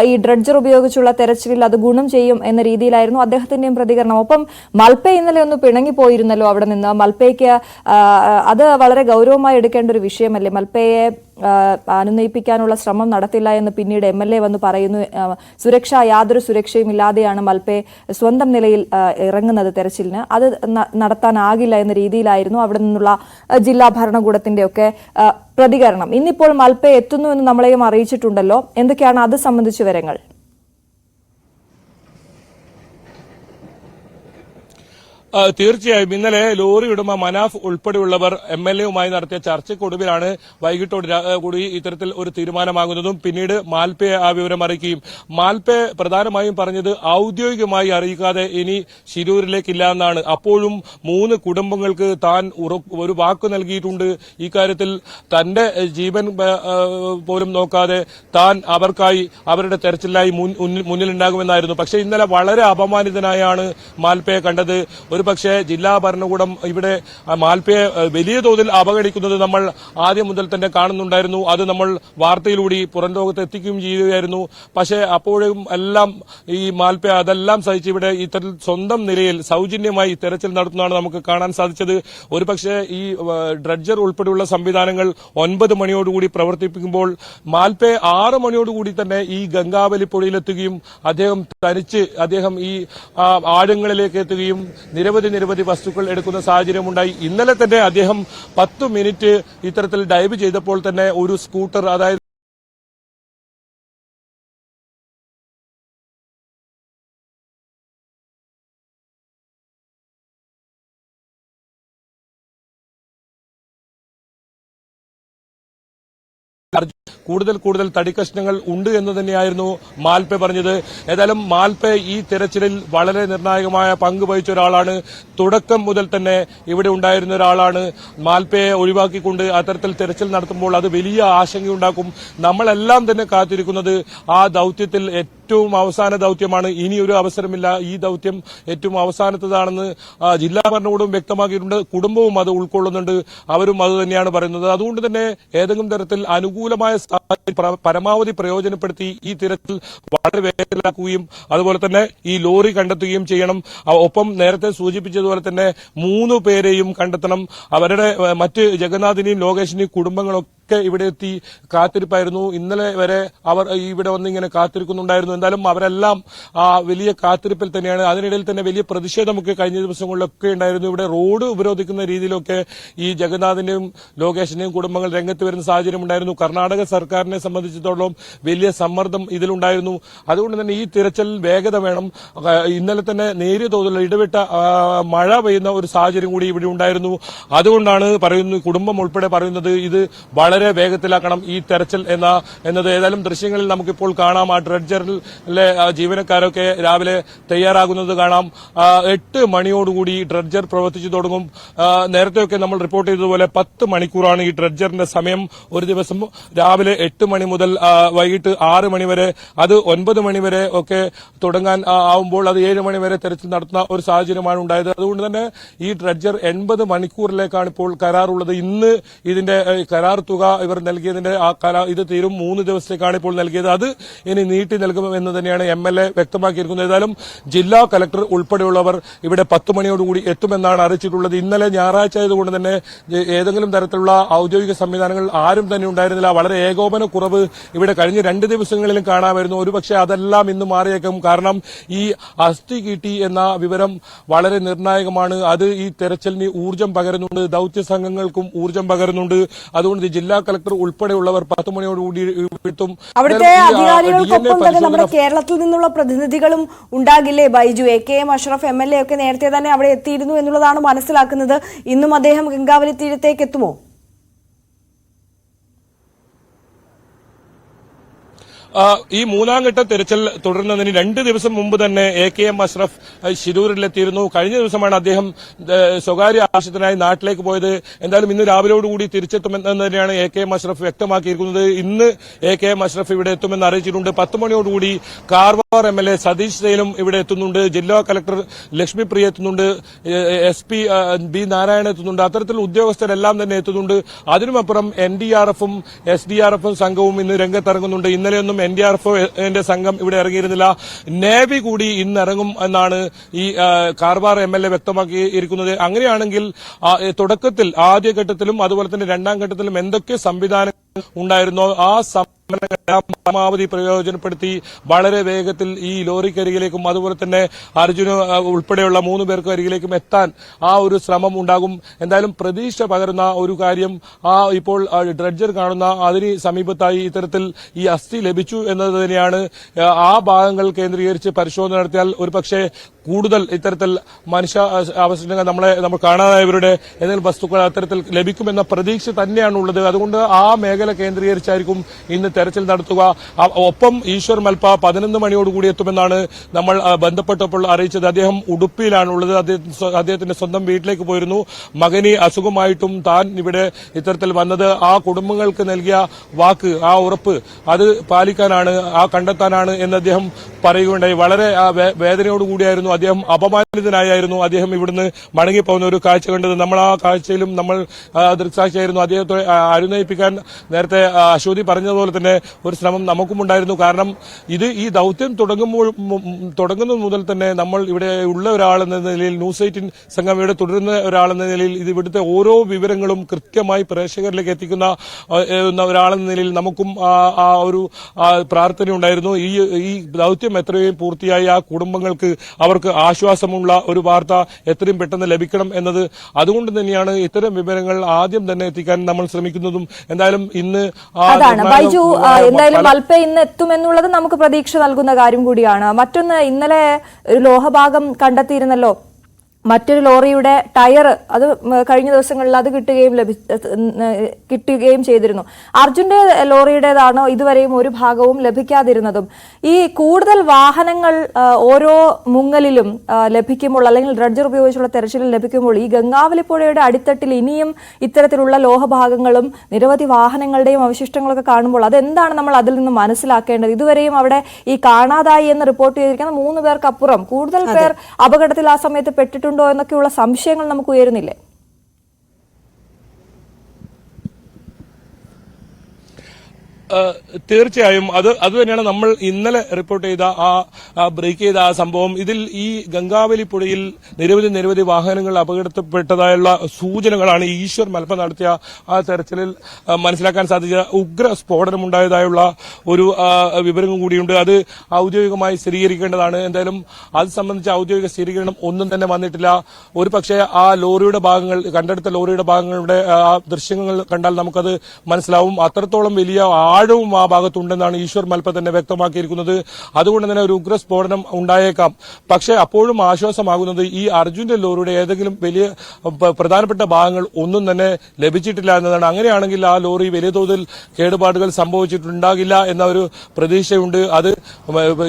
ഈ ഡ്രഡ്ജർ ഉപയോഗിച്ചുള്ള തെരച്ചിലിൽ അത് ഗുണം ചെയ്യും എന്ന രീതിയിലായിരുന്നു അദ്ദേഹത്തിന്റെയും പ്രതികരണം. ഒപ്പം മൽപ്പെ ഇന്നലെ ഒന്ന് പിണങ്ങിപ്പോയിരുന്നല്ലോ അവിടെ നിന്ന്. മൽപ്പയ്ക്ക് അത് വളരെ ഗൗരവമായി എടുക്കേണ്ട ഒരു വിഷയമല്ലേ? മൽപ്പയെ അനുനയിപ്പിക്കാനുള്ള ശ്രമം നടത്തില്ല എന്ന് പിന്നീട് MLA വന്ന് പറയുന്നു. യാതൊരു സുരക്ഷയും ഇല്ലാതെയാണ് മൽപ്പെ സ്വന്തം നിലയിൽ ഇറങ്ങുന്നത് തെരച്ചിലിന്. അത് നടത്താനാകില്ല എന്ന രീതിയിലായിരുന്നു അവിടെ നിന്നുള്ള ജില്ലാ ഭരണകൂടത്തിന്റെ ഒക്കെ പ്രതികരണം. ഇന്നിപ്പോൾ മൽപ്പെ എത്തുന്നു എന്ന് നമ്മളെയും അറിയിച്ചിട്ടുണ്ടല്ലോ. എന്തൊക്കെയാണ് അത് സംബന്ധിച്ച വിവരങ്ങൾ? തീർച്ചയായും ഇന്നലെ ലോറി ഉടമ മനാഫ് ഉൾപ്പെടെയുള്ളവർ MLAയുമായി നടത്തിയ ചർച്ചയ്ക്കൊടുവിലാണ് വൈകിട്ടോട് കൂടി ഇത്തരത്തിൽ ഒരു തീരുമാനമാകുന്നതും പിന്നീട് മാൽപ്പയെ ആ വിവരം അറിയിക്കുകയും. മാൽപ്പെ പ്രധാനമായും പറഞ്ഞത് ഔദ്യോഗികമായി അറിയിക്കാതെ ഇനി ശിരൂരിലേക്കില്ല എന്നാണ്. അപ്പോഴും 3 കുടുംബങ്ങൾക്ക് താൻ ഒരു വാക്ക് നൽകിയിട്ടുണ്ട്. ഇക്കാര്യത്തിൽ തന്റെ ജീവൻ പോലും നോക്കാതെ താൻ അവർക്കായി അവരുടെ തെരച്ചിലായി മുന്നിലുണ്ടാകുമെന്നായിരുന്നു. പക്ഷേ ഇന്നലെ വളരെ അപമാനിതനായാണ് മാൽപ്പയെ കണ്ടത്. പക്ഷേ ജില്ലാ ഭരണകൂടം ഇവിടെ മാൽപ്പയെ വലിയ തോതിൽ അവഗണിക്കുന്നത് നമ്മൾ ആദ്യം മുതൽ തന്നെ കാണുന്നുണ്ടായിരുന്നു. അത് നമ്മൾ വാർത്തയിലൂടെ പുറം ലോകത്ത് എത്തിക്കുകയും ചെയ്യുകയായിരുന്നു. പക്ഷേ അപ്പോഴും എല്ലാം ഈ മാൽപ്പ അതെല്ലാം സഹിച്ച് ഇവിടെ ഇത്തരത്തിൽ സ്വന്തം നിലയിൽ സൗജന്യമായി തെരച്ചിൽ നടത്തുന്നതാണ് നമുക്ക് കാണാൻ സാധിച്ചത്. ഒരുപക്ഷെ ഈ ഡ്രഡ്ജർ ഉൾപ്പെടെയുള്ള സംവിധാനങ്ങൾ 9 മണിയോടുകൂടി പ്രവർത്തിപ്പിക്കുമ്പോൾ മാൽപ്പെ 6 മണിയോടുകൂടി തന്നെ ഈ ഗംഗാവലി പുഴയിലെത്തുകയും അദ്ദേഹം തനിച്ച് ഈ ആഴങ്ങളിലേക്ക് എത്തുകയും നിരവധി വസ്തുക്കൾ എടുക്കുന്ന സാഹചര്യമുണ്ടായി. ഇന്നലെ തന്നെ അദ്ദേഹം 10 മിനിറ്റ് ഇത്തരത്തിൽ ഡൈവ് ചെയ്തപ്പോൾ തന്നെ ഒരു സ്കൂട്ടർ, അതായത് കൂടുതൽ തടിക്കഷ്ണങ്ങൾ ഉണ്ട് എന്ന് തന്നെയായിരുന്നു മാൽപെ പറഞ്ഞത്. ഏതായാലും മാൽപെ ഈ തെരച്ചിലിൽ വളരെ നിർണായകമായ പങ്ക് വഹിച്ച ഒരാളാണ്. തുടക്കം മുതൽ തന്നെ ഇവിടെ ഉണ്ടായിരുന്ന ഒരാളാണ്. മാൽപെയെ ഒഴിവാക്കിക്കൊണ്ട് അത്തരത്തിൽ തെരച്ചിൽ നടത്തുമ്പോൾ അത് വലിയ ആശങ്കയുണ്ടാക്കും. നമ്മളെല്ലാം തന്നെ കാത്തിരിക്കുന്നത് ആ ദൌത്യത്തിൽ ഏറ്റവും അവസാന ദൌത്യമാണ്. ഇനിയൊരു അവസരമില്ല. ഈ ദൌത്യം ഏറ്റവും അവസാനത്തതാണെന്ന് ജില്ലാ ഭരണകൂടവും വ്യക്തമാക്കിയിട്ടുണ്ട്. കുടുംബവും അത് ഉൾക്കൊള്ളുന്നുണ്ട്. അവരും അത് തന്നെയാണ് പറയുന്നത്. അതുകൊണ്ട് തന്നെ ഏതെങ്കിലും തരത്തിൽ അനുകൂലമായ പരമാവധി പ്രയോജനപ്പെടുത്തി ഈ തിരച്ചിൽ വളരെ വേഗത്തിലാക്കുകയും അതുപോലെ തന്നെ ഈ ലോറി കണ്ടെത്തുകയും ചെയ്യണം. ഒപ്പം നേരത്തെ സൂചിപ്പിച്ചതുപോലെ തന്നെ 3 പേരെയും കണ്ടെത്തണം. അവരുടെ മറ്റ് ജഗന്നാഥിനെയും ലോകേഷിനെയും കുടുംബങ്ങളൊക്കെ ഇവിടെ എത്തി കാത്തിരിപ്പായിരുന്നു. ഇന്നലെ വരെ അവർ ഇവിടെ വന്നിങ്ങനെ കാത്തിരിക്കുന്നുണ്ടായിരുന്നു. എന്തായാലും അവരെല്ലാം വലിയ കാത്തിരിപ്പിൽ തന്നെയാണ്. അതിനിടയിൽ തന്നെ വലിയ പ്രതിഷേധമൊക്കെ കഴിഞ്ഞ ദിവസങ്ങളിലൊക്കെ ഉണ്ടായിരുന്നു. ഇവിടെ റോഡ് ഉപരോധിക്കുന്ന രീതിയിലൊക്കെ ഈ ജഗന്നാഥിന്റെയും ലോകേഷിന്റെയും കുടുംബങ്ങൾ രംഗത്ത് വരുന്ന സാഹചര്യം ഉണ്ടായിരുന്നു. കർണാടക സർക്കാരിനെ സംബന്ധിച്ചിടത്തോളം വലിയ സമ്മർദ്ദം ഇതിലുണ്ടായിരുന്നു. അതുകൊണ്ട് തന്നെ ഈ തിരച്ചിൽ വേഗത വേണം. ഇന്നലെ തന്നെ നേരിയ തോതിലുള്ള ഇടവിട്ട മഴ പെയ്യുന്ന ഒരു സാഹചര്യം കൂടി ഇവിടെ ഉണ്ടായിരുന്നു. അതുകൊണ്ടാണ് കുടുംബം ഉൾപ്പെടെ പറയുന്നത് ഇത് വളരെ വേഗത്തിലാക്കണം ഈ തെരച്ചിൽ എന്നത്. ഏതായാലും ദൃശ്യങ്ങളിൽ നമുക്കിപ്പോൾ കാണാം. ആ ഡ്രഡ്ജറിലെ ജീവനക്കാരൊക്കെ രാവിലെ തയ്യാറാകുന്നത് കാണാം. 8 മണിയോടുകൂടി ഡ്രഡ്ജർ പ്രവർത്തിച്ചു തുടങ്ങും. നേരത്തെയൊക്കെ നമ്മൾ റിപ്പോർട്ട് ചെയ്തതുപോലെ 10 മണിക്കൂറാണ് ഈ ഡ്രഡ്ജറിന്റെ സമയം. ഒരു ദിവസം രാവിലെ 8 മണി മുതൽ വൈകിട്ട് 6 മണി വരെ, അത് 9 മണി വരെ ഒക്കെ തുടങ്ങാൻ ആവുമ്പോൾ അത് 7 മണി വരെ തെരച്ചിൽ നടത്തുന്ന ഒരു സാഹചര്യമാണ് ഉണ്ടായത്. അതുകൊണ്ട് തന്നെ ഈ ഡ്രഡ്ജർ 80 മണിക്കൂറിലേക്കാണ് ഇപ്പോൾ കരാറുള്ളത്. ഇന്ന് ഇതിന്റെ കരാർ തുക ഇവർ നൽകിയതിന്റെ ഇത് തീരും. 3 ദിവസത്തേക്കാണ് ഇപ്പോൾ നൽകിയത്. അത് ഇനി നീട്ടി നൽകുമെന്ന് തന്നെയാണ് MLA വ്യക്തമാക്കിയിരിക്കുന്നത്. ഏതായാലും ജില്ലാ കലക്ടർ ഉൾപ്പെടെയുള്ളവർ ഇവിടെ 10 മണിയോടുകൂടി എത്തുമെന്നാണ് അറിയിച്ചിട്ടുള്ളത്. ഇന്നലെ ഞായറാഴ്ച ആയതുകൊണ്ട് തന്നെ ഏതെങ്കിലും തരത്തിലുള്ള ഔദ്യോഗിക സംവിധാനങ്ങൾ ആരും തന്നെ ഉണ്ടായിരുന്നില്ല. വളരെ ഏകോപന കുറവ് ഇവിടെ കഴിഞ്ഞ 2 ദിവസങ്ങളിലും കാണാമായിരുന്നു. ഒരുപക്ഷെ അതെല്ലാം ഇന്ന് മാറിയേക്കും. കാരണം ഈ അസ്ഥി കിട്ടി എന്ന വിവരം വളരെ നിർണായകമാണ്. അത് ഈ തെരച്ചിലിന് ഊർജ്ജം പകരുന്നുണ്ട്. ദൌത്യ സംഘങ്ങൾക്കും ഊർജ്ജം പകരുന്നുണ്ട്. അതുകൊണ്ട് ജില്ലാ കളക്ടർ ഉൾപ്പെടെയുള്ളവർ 10 മണിയോടുകൂടി എത്തും. അവിടുത്തെ അധികാരികൾക്കൊപ്പം തന്നെ നമ്മുടെ കേരളത്തിൽ നിന്നുള്ള പ്രതിനിധികളും ഉണ്ടാകില്ലേ ബൈജു? AKM അഷ്റഫ് MLA ഒക്കെ നേരത്തെ തന്നെ അവിടെ എത്തിയിരുന്നു എന്നുള്ളതാണ് മനസ്സിലാക്കുന്നത്. ഇന്നും അദ്ദേഹം ഗംഗാവലി തീരത്തേക്ക് എത്തുമോ? ഈ 3ാം ഘട്ട തെരച്ചിൽ തുടരുന്നതിന് 2 ദിവസം മുമ്പ് തന്നെ AKM അഷ്റഫ് ശിരൂരിലെത്തിയിരുന്നു. കഴിഞ്ഞ ദിവസമാണ് അദ്ദേഹം സ്വകാര്യ ആവശ്യത്തിനായി നാട്ടിലേക്ക് പോയത്. എന്തായാലും ഇന്ന് രാവിലെയോടുകൂടി തിരിച്ചെത്തുമെന്ന് തന്നെയാണ് AKM അഷ്റഫ് വ്യക്തമാക്കിയിരിക്കുന്നത്. ഇന്ന് AKM അഷ്റഫ് ഇവിടെ എത്തുമെന്ന് അറിയിച്ചിട്ടുണ്ട്. 10 മണിയോടുകൂടി കാർവാർ MLA സതീഷ് സെയിലും ഇവിടെ എത്തുന്നുണ്ട്. ജില്ലാ കളക്ടർ ലക്ഷ്മി പ്രിയ എത്തുന്നുണ്ട്. SP B നാരായണൻ എത്തുന്നുണ്ട്. അത്തരത്തിൽ ഉദ്യോഗസ്ഥരെല്ലാം തന്നെ എത്തുന്നുണ്ട്. അതിനുമപ്പുറം NDRFും SDRFും സംഘവും ഇന്ന് രംഗത്തിറങ്ങുന്നുണ്ട്. ഇന്നലെയൊന്നും NDRFന്റെ സംഘം ഇവിടെ ഇറങ്ങിയിരുന്നില്ല. നേവി കൂടി ഇന്ന് ഇറങ്ങും എന്നാണ് ഈ കാർവാർ MLA വ്യക്തമാക്കിയിരിക്കുന്നത്. അങ്ങനെയാണെങ്കിൽ തുടക്കത്തിൽ ആദ്യഘട്ടത്തിലും അതുപോലെ തന്നെ 2ാം ഘട്ടത്തിലും എന്തൊക്കെ സംവിധാനങ്ങൾ ഉണ്ടായിരുന്നോ ആ പരമാവധി പ്രയോജനപ്പെടുത്തി വളരെ വേഗത്തിൽ ഈ ലോറിക്കരികിലേക്കും അതുപോലെ തന്നെ അർജുന് ഉൾപ്പെടെയുള്ള 3 പേർക്ക് അരികിലേക്കും എത്താൻ ആ ഒരു ശ്രമം ഉണ്ടാകും. എന്തായാലും പ്രതീക്ഷ പകരുന്ന ഒരു കാര്യം ഇപ്പോൾ ഡ്രഡ്ജർ കാണുന്ന അതിന് സമീപത്തായി ഇത്തരത്തിൽ ഈ അസ്ഥി ലഭിച്ചു എന്നത് തന്നെയാണ്. ആ ഭാഗങ്ങൾ കേന്ദ്രീകരിച്ച് പരിശോധന നടത്തിയാൽ ഒരുപക്ഷെ കൂടുതൽ ഇത്തരത്തിൽ മനുഷ്യ അവശിഷ്ടങ്ങൾ നമ്മൾ കാണാതായവരുടെ ഏതെങ്കിലും വസ്തുക്കൾ അത്തരത്തിൽ ലഭിക്കുമെന്ന പ്രതീക്ഷ തന്നെയാണുള്ളത്. അതുകൊണ്ട് ആ മേഖല കേന്ദ്രീകരിച്ചായിരിക്കും ഇന്ന് തെരച്ചിൽ നടത്തുക. ഒപ്പം ഈശ്വർ മൽപ്പ 11 മണിയോടുകൂടി എത്തുമെന്നാണ് നമ്മൾ ബന്ധപ്പെട്ടപ്പോൾ അറിയിച്ചത്. അദ്ദേഹം ഉടുപ്പിയിലാണുള്ളത്. അദ്ദേഹത്തിന്റെ സ്വന്തം വീട്ടിലേക്ക് പോയിരുന്നു. മകന് അസുഖമായിട്ടും താൻ ഇവിടെ ഇത്തരത്തിൽ വന്നത് ആ കുടുംബങ്ങൾക്ക് നൽകിയ വാക്ക്, ആ ഉറപ്പ് അത് പാലിക്കാനാണ്, കണ്ടെത്താനാണ് എന്ന് അദ്ദേഹം പറയുകയുണ്ടായി. വളരെ വേദനയോടുകൂടിയായിരുന്നു അദ്ദേഹം, അപമാനിതനായിരുന്നു അദ്ദേഹം ഇവിടുന്ന് മടങ്ങിപ്പോകുന്ന ഒരു കാഴ്ച കണ്ടത്. നമ്മൾ ആ കാഴ്ചയിലും നമ്മൾ ദൃക്സാക്ഷിയായിരുന്നു. അദ്ദേഹത്തെ അനുനയിപ്പിക്കാൻ നേരത്തെ അശ്വതി പറഞ്ഞതുപോലെ തന്നെ ഒരു ശ്രമം നമുക്കും ഉണ്ടായിരുന്നു. കാരണം ഈ ദൌത്യം തുടങ്ങുന്നത് മുതൽ തന്നെ നമ്മൾ ഇവിടെ ഉള്ള ഒരാളെന്ന നിലയിൽ, ന്യൂസ് 18 സംഘം ഇവിടെ തുടരുന്ന ഒരാളെന്ന നിലയിൽ ഇത് ഇവിടുത്തെ ഓരോ വിവരങ്ങളും കൃത്യമായി പ്രേക്ഷകരിലേക്ക് എത്തിക്കുന്ന ഒരാളെന്ന നിലയിൽ നമുക്കും ആ ഒരു പ്രാർത്ഥന ഉണ്ടായിരുന്നു. ഈ ദൌത്യം എത്രയും പൂർത്തിയായി ആ കുടുംബങ്ങൾക്ക് അവർക്ക് ആശ്വാസമുള്ള ഒരു വാർത്ത എത്രയും പെട്ടെന്ന് ലഭിക്കണം എന്നത്. അതുകൊണ്ട് തന്നെയാണ് ഇത്തരം വിവരങ്ങൾ ആദ്യം തന്നെ എത്തിക്കാൻ നമ്മൾ ശ്രമിക്കുന്നതും. എന്തായാലും ഇന്ന് ബൈജു, എന്തായാലും മൽപ്പെ ഇന്ന് എത്തുമെന്നുള്ളത് നമുക്ക് പ്രതീക്ഷ നൽകുന്ന കാര്യം കൂടിയാണ്. മറ്റൊന്ന്, ഇന്നലെ ഒരു ലോഹഭാഗം കണ്ടെത്തിയിരുന്നല്ലോ മറ്റൊരു ലോറിയുടെ ടയർ അത് കഴിഞ്ഞ ദിവസങ്ങളിൽ അത് കിട്ടുകയും ചെയ്തിരുന്നു. അർജുന്റെ ലോറിയുടേതാണോ ഇതുവരെയും ഒരു ഭാഗവും ലഭിക്കാതിരുന്നതും? ഈ കൂടുതൽ വാഹനങ്ങൾ ഓരോ മുങ്ങലിലും ലഭിക്കുമ്പോൾ അല്ലെങ്കിൽ ഡ്രഡ്ജർ ഉപയോഗിച്ചുള്ള തെരച്ചിലിൽ ലഭിക്കുമ്പോൾ ഈ ഗംഗാവലി പുഴയുടെ അടിത്തട്ടിൽ ഇനിയും ഇത്തരത്തിലുള്ള ലോഹഭാഗങ്ങളും നിരവധി വാഹനങ്ങളുടെയും അവശിഷ്ടങ്ങളൊക്കെ കാണുമ്പോൾ അതെന്താണ് നമ്മൾ അതിൽ നിന്ന് മനസ്സിലാക്കേണ്ടത്? ഇതുവരെയും അവിടെ ഈ കാണാതായി എന്ന് റിപ്പോർട്ട് ചെയ്തിരിക്കുന്ന 3 പേർക്കപ്പുറം കൂടുതൽ പേർ അപകടത്തിൽ ആ സമയത്ത് പെട്ടിട്ടുണ്ടോ എന്നൊക്കെയുള്ള സംശയങ്ങൾ നമുക്ക് ഉയരുന്നില്ലേ? തീർച്ചയായും അത് തന്നെയാണ് നമ്മൾ ഇന്നലെ റിപ്പോർട്ട് ചെയ്ത ബ്രേക്ക് ചെയ്ത ആ സംഭവം. ഇതിൽ ഈ ഗംഗാവലി പുഴയിൽ നിരവധി വാഹനങ്ങൾ അപകടത്തിൽപ്പെട്ടതായുള്ള സൂചനകളാണ് ഈശ്വർ മൽപ്പ നടത്തിയ ആ തെരച്ചിലിൽ മനസ്സിലാക്കാൻ സാധിച്ച. ഉഗ്ര സ്ഫോടനമുണ്ടായതായുള്ള ഒരു വിവരം കൂടിയുണ്ട്. അത് ഔദ്യോഗികമായി സ്ഥിരീകരിക്കേണ്ടതാണ്. എന്തായാലും അത് സംബന്ധിച്ച ഔദ്യോഗിക സ്ഥിരീകരണം ഒന്നും തന്നെ വന്നിട്ടില്ല. ഒരു പക്ഷേ ആ ലോറിയുടെ ഭാഗങ്ങൾ കണ്ടെടുത്ത ലോറിയുടെ ഭാഗങ്ങളുടെ ആ ദൃശ്യങ്ങൾ കണ്ടാൽ നമുക്കത് മനസ്സിലാവും. അത്രത്തോളം വലിയ ആഴവും ആ ഭാഗത്തുണ്ടെന്നാണ് ഈശ്വർ മൽപ്പ തന്നെ വ്യക്തമാക്കിയിരിക്കുന്നത്. അതുകൊണ്ട് തന്നെ ഒരു ഉഗ്രസ്ഫോടനം ഉണ്ടായേക്കാം. പക്ഷേ അപ്പോഴും ആശ്വാസമാകുന്നത് ഈ അർജുന്റെ ലോറിയുടെ ഏതെങ്കിലും വലിയ പ്രധാനപ്പെട്ട ഭാഗങ്ങൾ ഒന്നും തന്നെ ലഭിച്ചിട്ടില്ല എന്നതാണ്. അങ്ങനെയാണെങ്കിൽ ആ ലോറി വലിയ തോതിൽ കേടുപാടുകൾ സംഭവിച്ചിട്ടുണ്ടാകില്ല എന്ന ഒരു പ്രതീക്ഷയുണ്ട്. അത്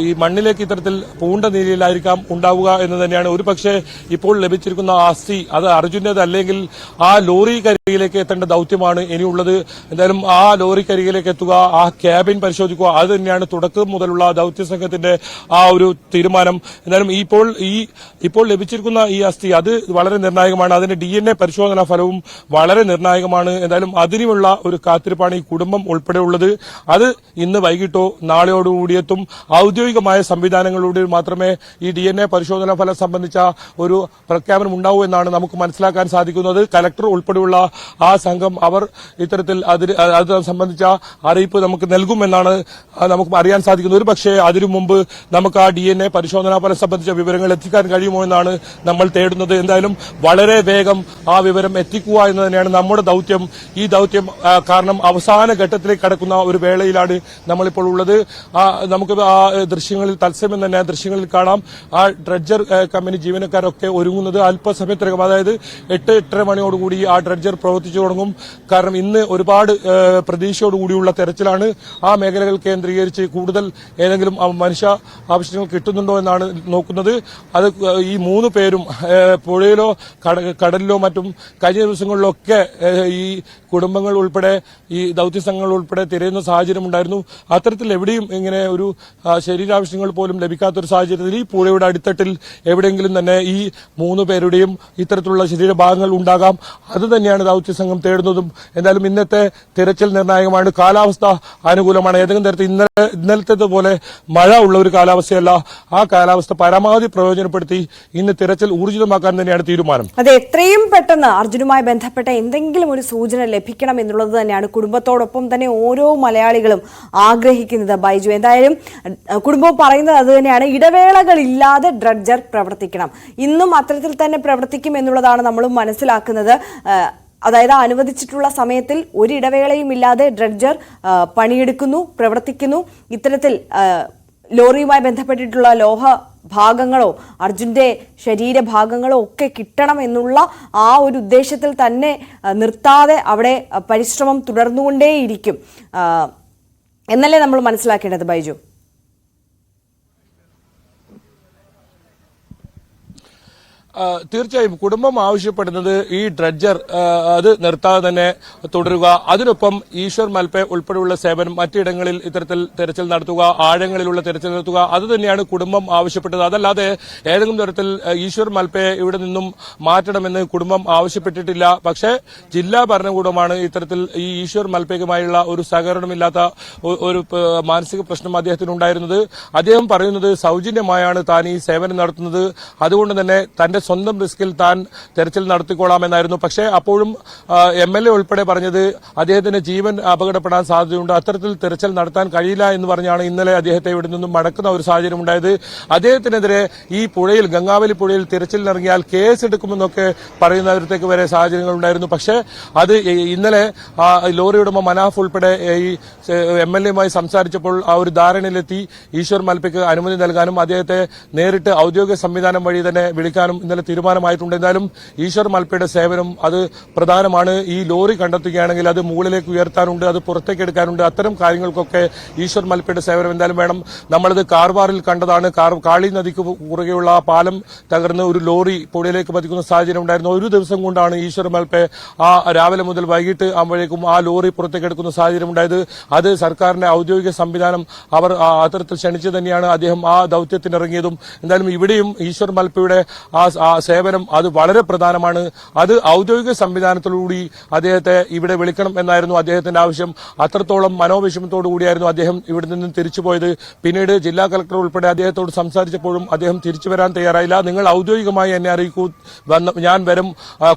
ഈ മണ്ണിലേക്ക് ഇത്തരത്തിൽ പൂണ്ട നിലയിലായിരിക്കാം ഉണ്ടാവുക എന്ന് തന്നെയാണ്. ഒരു പക്ഷേ ഇപ്പോൾ ലഭിച്ചിരിക്കുന്ന അസ്ഥി അത് അർജുന്റേതല്ലെങ്കിൽ ആ ലോറിക്കരികിലേക്ക് എത്തേണ്ട ദൌത്യമാണ് ഇനിയുള്ളത്. എന്തായാലും ആ ലോറിക്കരികിലേക്ക് എത്തുക, ആ ക്യാബിൻ പരിശോധിക്കുക, അത് തന്നെയാണ് തുടക്കം മുതലുള്ള ദൌത്യ സംഘത്തിന്റെ ആ ഒരു തീരുമാനം. എന്നാലും ഇപ്പോൾ ലഭിച്ചിരിക്കുന്ന ഈ അസ്ഥി അത് വളരെ നിർണായകമാണ്. അതിന്റെ DNA പരിശോധനാ ഫലവും വളരെ നിർണായകമാണ്. എന്തായാലും അതിനുമുള്ള ഒരു കാത്തിരിപ്പാണ് ഈ കുടുംബം ഉൾപ്പെടെയുള്ളത്. അത് ഇന്ന് വൈകിട്ടോ നാളെയോടുകൂടി എത്തും. ഔദ്യോഗികമായ സംവിധാനങ്ങളിലൂടെ മാത്രമേ ഈ DNA പരിശോധനാ ഫലം സംബന്ധിച്ച ഒരു പ്രഖ്യാപനം ഉണ്ടാവൂ എന്നാണ് നമുക്ക് മനസ്സിലാക്കാൻ സാധിക്കുന്നത്. കലക്ടർ ഉൾപ്പെടെയുള്ള ആ സംഘം അവർ ഇത്തരത്തിൽ അത് സംബന്ധിച്ച അറിയിപ്പ് നമുക്ക് നൽകുമെന്നാണ് നമുക്ക് അറിയാൻ സാധിക്കുന്നത്. ഒരു പക്ഷേ അതിനു മുമ്പ് നമുക്ക് ആ DNA പരിശോധനാ ഫലം സംബന്ധിച്ച വിവരങ്ങൾ എത്തിക്കാൻ കഴിയുമോ എന്നാണ് നമ്മൾ തേടുന്നത്. എന്തായാലും വളരെ വേഗം ആ വിവരം എത്തിക്കുക എന്ന് തന്നെയാണ് നമ്മുടെ ദൌത്യം. ഈ ദൌത്യം കാരണം അവസാന ഘട്ടത്തിലേക്ക് കടക്കുന്ന ഒരു വേളയിലാണ് നമ്മളിപ്പോൾ ഉള്ളത്. നമുക്ക് ആ ദൃശ്യങ്ങളിൽ തത്സമയം തന്നെ ദൃശ്യങ്ങളിൽ കാണാം. ആ ഡ്രഡ്ജർ കമ്പനി ജീവനക്കാരൊക്കെ ഒരുങ്ങുന്നത് അല്പസമയത്തിനകം, അതായത് 8-8:30 മണിയോടുകൂടി ആ ഡ്രഡ്ജർ പ്രവർത്തിച്ചു തുടങ്ങും. കാരണം ഇന്ന് ഒരുപാട് പ്രതീക്ഷയോടുകൂടിയുള്ള തെരച്ചിലാണ്. ആ മേഖലകൾ കേന്ദ്രീകരിച്ച് കൂടുതൽ ഏതെങ്കിലും മനുഷ്യ ആവശ്യങ്ങൾ കിട്ടുന്നുണ്ടോ എന്നാണ് നോക്കുന്നത്. അത് ഈ 3 പേരും പുഴയിലോ കടലിലോ മറ്റും കഴിഞ്ഞ ദിവസങ്ങളിലൊക്കെ ഈ കുടുംബങ്ങൾ ഉൾപ്പെടെ ഈ ദൌത്യസംഘങ്ങൾ ഉൾപ്പെടെ തിരയുന്ന സാഹചര്യം ഉണ്ടായിരുന്നു. അത്തരത്തിൽ എവിടെയും ഇങ്ങനെ ഒരു ശരീരാവശ്യങ്ങൾ പോലും ലഭിക്കാത്തൊരു സാഹചര്യത്തിൽ ഈ പുഴയുടെ അടിത്തട്ടിൽ എവിടെയെങ്കിലും തന്നെ ഈ 3 പേരുടെയും ഇത്തരത്തിലുള്ള ശരീരഭാഗങ്ങൾ ഉണ്ടാകാം. അത് തന്നെയാണ് ദൌത്യസംഘം തേടുന്നതും. എന്തായാലും ഇന്നത്തെ തിരച്ചിൽ നിർണായകമാണ്. കാലാവസ്ഥ അനുകൂലമാണ്. ഏതെങ്കിലും തരത്തിൽ ഇന്നലത്തേതുപോലെ മഴ ഉള്ള ഒരു കാലാവസ്ഥയല്ല. ആ കാലാവസ്ഥ പരമാവധി പ്രയോജനപ്പെടുത്തി ഇന്ന് തിരച്ചിൽ ഊർജിതമാക്കാൻ തന്നെയാണ് തീരുമാനം. അതെ, എത്രയും പെട്ടെന്ന് അർജുനുമായി ബന്ധപ്പെട്ട എന്തെങ്കിലും ഒരു സൂചന ലഭിക്കണം എന്നുള്ളത് തന്നെയാണ് കുടുംബത്തോടൊപ്പം തന്നെ ഓരോ മലയാളികളും ആഗ്രഹിക്കുന്നത്. ബൈജു, എന്തായാലും കുടുംബം പറയുന്നത് അത് തന്നെയാണ്. ഇടവേളകളില്ലാതെ ഡ്രഡ്ജർ പ്രവർത്തിക്കണം. ഇന്നും അത്തരത്തിൽ തന്നെ പ്രവർത്തിക്കും എന്നുള്ളതാണ് നമ്മളും മനസ്സിലാക്കുന്നത്. അതായത് അനുവദിച്ചിട്ടുള്ള സമയത്തിൽ ഒരിടവേളയും ഇല്ലാതെ ഡ്രഡ്ജർ പണിയെടുക്കുന്നു, പ്രവർത്തിക്കുന്നു. ഇത്തരത്തിൽ ലോറിയുമായി ബന്ധപ്പെട്ടിട്ടുള്ള ലോഹ ഭാഗങ്ങളോ അർജുന്റെ ശരീരഭാഗങ്ങളോ ഒക്കെ കിട്ടണം എന്നുള്ള ആ ഒരു ഉദ്ദേശത്തിൽ തന്നെ നിർത്താതെ അവിടെ പരിശ്രമം തുടർന്നുകൊണ്ടേയിരിക്കും എന്നല്ലേ നമ്മൾ മനസ്സിലാക്കേണ്ടത് ബൈജു? തീർച്ചയായും കുടുംബം ആവശ്യപ്പെടുന്നത് ഈ ഡ്രഡ്ജർ അത് നിർത്താതെ തന്നെ തുടരുക. അതിനൊപ്പം ഈശ്വർ മൽപ്പെ ഉൾപ്പെടെയുള്ള സേവനം മറ്റിടങ്ങളിൽ ഇത്തരത്തിൽ തെരച്ചിൽ നടത്തുക, ആഴങ്ങളിലുള്ള തെരച്ചിൽ നടത്തുക. അത് തന്നെയാണ് കുടുംബം ആവശ്യപ്പെട്ടത്. അതല്ലാതെ ഏതെങ്കിലും തരത്തിൽ ഈശ്വർ മൽപ്പയെ ഇവിടെ നിന്നും മാറ്റണമെന്ന് കുടുംബം ആവശ്യപ്പെട്ടിട്ടില്ല. പക്ഷേ ജില്ലാ ഭരണകൂടമാണ് ഇത്തരത്തിൽ ഈ ഈശ്വർ മൽപ്പയുമായുള്ള ഒരു സഹകരണമില്ലാത്ത ഒരു മാനസിക പ്രശ്നം അദ്ദേഹത്തിനുണ്ടായിരുന്നത്. അദ്ദേഹം പറയുന്നത് സൗജന്യമായാണ് താൻ ഈ സേവനം നടത്തുന്നത്, അതുകൊണ്ട് തന്നെ തന്റെ സ്വന്തം റിസ്കിൽ താൻ തെരച്ചിൽ നടത്തിക്കൊള്ളാമെന്നായിരുന്നു. പക്ഷേ അപ്പോഴും MLA ഉൾപ്പെടെ പറഞ്ഞത് അദ്ദേഹത്തിന് ജീവൻ അപകടപ്പെടാൻ സാധ്യതയുണ്ട്, അത്തരത്തിൽ തെരച്ചിൽ നടത്താൻ കഴിയില്ല എന്ന് പറഞ്ഞാണ് ഇന്നലെ അദ്ദേഹത്തെ ഇവിടെ നിന്നും മടക്കുന്ന ഒരു സാഹചര്യം ഉണ്ടായത്. അദ്ദേഹത്തിനെതിരെ ഈ പുഴയിൽ ഗംഗാവലി പുഴയിൽ തെരച്ചിലിനിറങ്ങിയാൽ കേസെടുക്കുമെന്നൊക്കെ പറയുന്നവരത്തേക്ക് വരെ സാഹചര്യങ്ങൾ ഉണ്ടായിരുന്നു. പക്ഷേ അത് ഇന്നലെ ലോറി ഉടമ മനാഫ് ഉൾപ്പെടെ ഈ MLA സംസാരിച്ചപ്പോൾ ആ ഒരു ധാരണയിലെത്തി ഈശ്വർ മൽപ്പയ്ക്ക് അനുമതി നൽകാനും അദ്ദേഹത്തെ നേരിട്ട് ഔദ്യോഗിക സംവിധാനം വഴി തന്നെ വിളിക്കാനും ഇന്നലെ തീരുമാനമായിട്ടുണ്ട്. എന്തായാലും ഈശ്വർ മൽപ്പയുടെ സേവനം അത് പ്രധാനമാണ്. ഈ ലോറി കണ്ടെത്തുകയാണെങ്കിൽ അത് മുകളിലേക്ക് ഉയർത്താനുണ്ട്, അത് പുറത്തേക്ക് എടുക്കാനുണ്ട്. അത്തരം കാര്യങ്ങൾക്കൊക്കെ ഈശ്വർ മൽപ്പയുടെ സേവനം എന്തായാലും വേണം. നമ്മളത് കാർവാറിൽ കണ്ടതാണ്. കാളി നദിക്ക് കുറുകെയുള്ള ആ പാലം തകർന്ന് ഒരു ലോറി പുഴയിലേക്ക് പതിക്കുന്ന സാഹചര്യം ഉണ്ടായിരുന്നു. ഒരു ദിവസം കൊണ്ടാണ് ഈശ്വർ മൽപ്പെ ആ രാവിലെ മുതൽ വൈകിട്ട് ആകുമ്പോഴേക്കും ആ ലോറി പുറത്തേക്ക് എടുക്കുന്ന സാഹചര്യം ഉണ്ടായത്. അത് സർക്കാരിന്റെ ഔദ്യോഗിക സംവിധാനം അവർ അത്തരത്തിൽ ക്ഷണിച്ചു തന്നെയാണ് അദ്ദേഹം ആ ദൌത്യത്തിനിറങ്ങിയതും. എന്തായാലും ഇവിടെയും ഈശ്വർ മൽപ്പയുടെ ആ സേവനം അത് വളരെ പ്രധാനമാണ്. അത് ഔദ്യോഗിക സംവിധാനത്തിലൂടെ അദ്ദേഹത്തെ ഇവിടെ വിളിക്കണം എന്നായിരുന്നു അദ്ദേഹത്തിന്റെ ആവശ്യം. അത്രത്തോളം മനോവിഷമത്തോടു കൂടിയായിരുന്നു അദ്ദേഹം ഇവിടെ നിന്നും തിരിച്ചുപോയത്. പിന്നീട് ജില്ലാ കളക്ടർ ഉൾപ്പെടെ അദ്ദേഹത്തോട് സംസാരിച്ചപ്പോഴും അദ്ദേഹം തിരിച്ചു വരാൻ തയ്യാറായില്ല. നിങ്ങൾ ഔദ്യോഗികമായി എന്നെ അറിയിക്കൂ, ഞാൻ വരും,